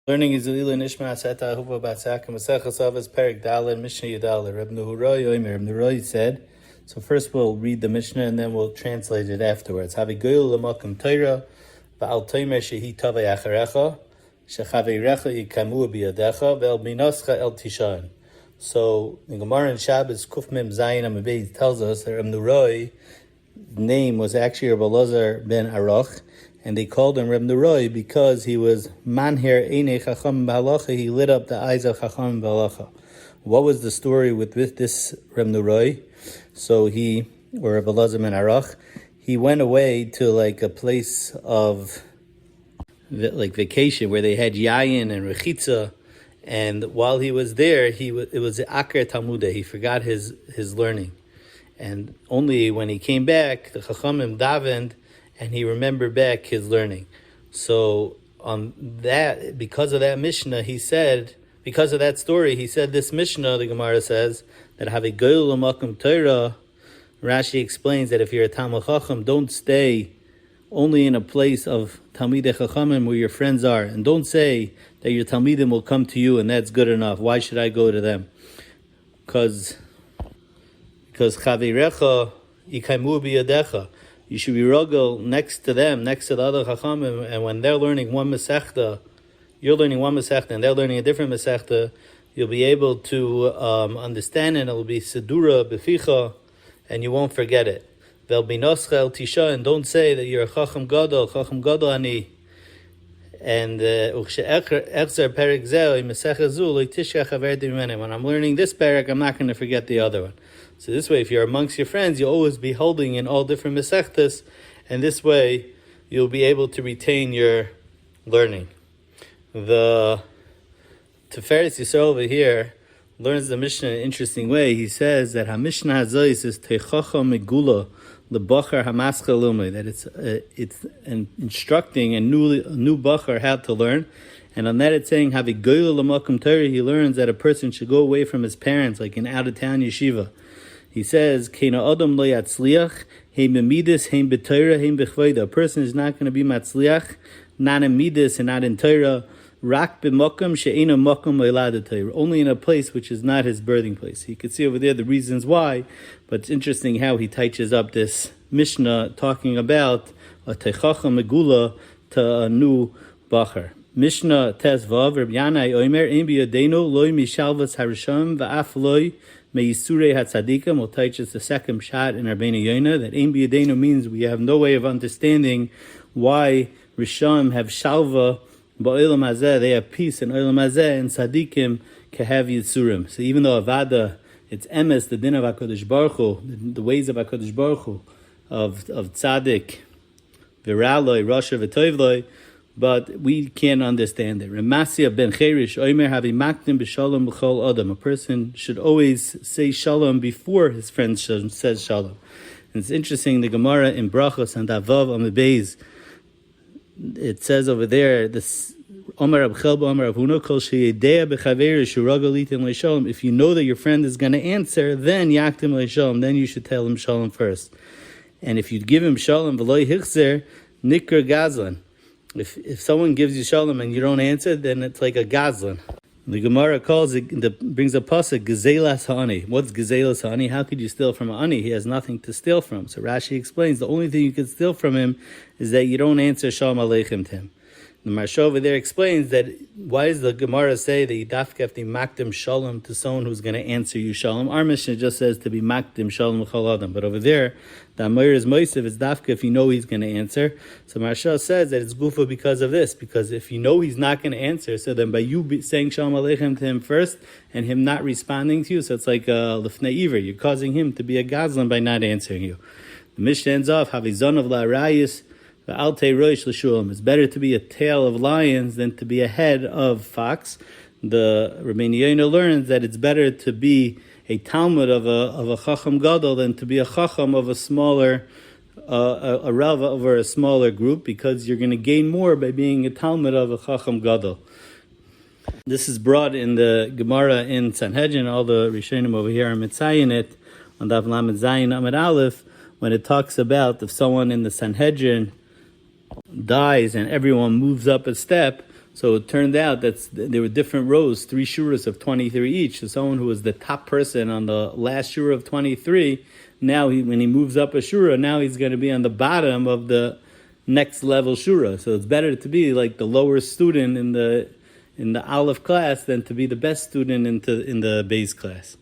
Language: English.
Learning is Nishmas, Etta, Ahuva, Batsak, and Maseches Avos, Perik Dalet, Mishna Yomi. Reb Yomi said. So first we'll read the Mishnah and then we'll translate it afterwards. Havigul l'makom Torah, va'al tomer shehi tavei acharecha, shechavirecha yikamu biyadecha, ve'el minascha el tishan. So the Gemara in Shabbos Kuf Mem Zayin Amabei tells us that Reb Nuroi's name was actually Reb Elazar ben Aruch, and they called him Reb Nuroy because he was manher einei chacham b'halacha. He lit up the eyes of chacham b'halacha. What was the story with this Reb Nuroy? So Reb Elazar ben Aruch, he went away to like a place of like vacation where they had yayin and rechitza, and while he was there, it was akar talmudah. He forgot his learning, and only when he came back, the chachamim davened, and he remembered back his learning. So on that, because of that Mishnah, because of that story, he said this Mishnah, the Gemara says, that have a goyel l'makom Torah. Rashi explains that if you're a Talmid Chacham, don't stay only in a place of Talmidei Chachamim where your friends are, and don't say that your Talmidim will come to you and that's good enough. Why should I go to them? Because chavirecha yikaimu biyadecha. You should be rogel next to them, next to the other Chachamim, and when they're learning one Masechta, you're learning one Masechta, and they're learning a different Masechta, you'll be able to understand it. It will be Sedura, Beficha, and you won't forget it. There'll be Noscha El Tisha, and don't say that you're a Chacham Gadol Ani. And when I'm learning this parak, I'm not going to forget the other one. So this way, if you're amongst your friends, you'll always be holding in all different Masechtas, and this way, you'll be able to retain your learning. The Tiferes Yisrael over here learns the Mishnah in an interesting way. He says that HaMishnah Hazois is Teichacha Megula L'Bachar HaMaschal Lumei, that it's instructing a new Bachar how to learn. And on that it's saying, Havigoyel L'Makom Torah, he learns that a person should go away from his parents, like in out-of-town yeshiva. He says, Keina Adam Lo Yatzliach, Heim B'Midas, Heim B'Torah, Heim B'Chvoida. A person is not going to be Matzliach, not in Midas and not in Torah, Rak b'mokum she'ena mokum le'ladatayr, only in a place which is not his birthing place. You can see over there the reasons why, but it's interesting how he touches up this Mishnah talking about a teichacha megula to a new bacher. Mishnah tes vav Reb Yanai oimer ein biyadenu loy mishalvas harisham va'af loy meyisurei hatzadikim. We'll touch the second shot in Rabbeinu Yonah that ein biyadenu means we have no way of understanding why Risham have shalva. But Olam Hazeh, they have peace, and Olam Hazeh and Tzadikim can have Yitzurim. So even though Avada, it's Emes, the din of HaKadosh Baruch Hu, the ways of HaKadosh Baruch Hu, of Tzadik, Viraloi, Rasha, V'Toivloi, but we can't understand it. Remasya ben Cherish, Oimer havi makdim b'shalom b'chol adam. A person should always say shalom before his friend says shalom. And it's interesting, the Gemara in Brachos and Avav Amabez, it says over there, this Omar Abchelba, Omar Avuno, Kol Sheyedea B'Chaver Shuragalitin Le'Shalom. If you know that your friend is going to answer, then Yaktim Le'Shalom, then you should tell him Shalom first. And if you give him Shalom V'Loi Hichzer, Nikr Gazlan. If someone gives you Shalom and you don't answer, then it's like a Gazlan. The Gemara brings a pasuk, Gezelas Ha'ani. What's Gezelas Ha'ani? How could you steal from an Ani? He has nothing to steal from. So Rashi explains, the only thing you can steal from him is that you don't answer Shalom Aleichem to him. The Marsha over there explains that why does the Gemara say that you dafka have to makdim shalom to someone who's going to answer you shalom? Our Mishnah just says to be makdim shalom l'chol adam. But over there, the Amir is moisev, it's dafka if you know he's going to answer. So Marsha says that it's gufa because of this. Because if you know he's not going to answer, so then by you saying shalom aleichem to him first and him not responding to you, so it's like a lifnei iver. You're causing him to be a gazlan by not answering you. The Mishnah ends off, havizon of la'arayis, it's better to be a tail of lions than to be a head of fox. The Rabbeinu Yonah learns that it's better to be a Talmud of a Chacham Gadol than to be a Chacham of a smaller, a Rav over a smaller group, because you're going to gain more by being a Talmud of a Chacham Gadol. This is brought in the Gemara in Sanhedrin. All the Rishonim over here are mitzayin it on Daf Lamed Zayin Amud Aleph when it talks about if someone in the Sanhedrin dies and everyone moves up a step, So it turned out that there were different rows, 3 shuras of 23 each. So someone who was the top person on the last shura of 23, now when he moves up a shura, now he's going to be on the bottom of the next level shura. So it's better to be like the lower student in the Aleph class than to be the best student in the Beis class.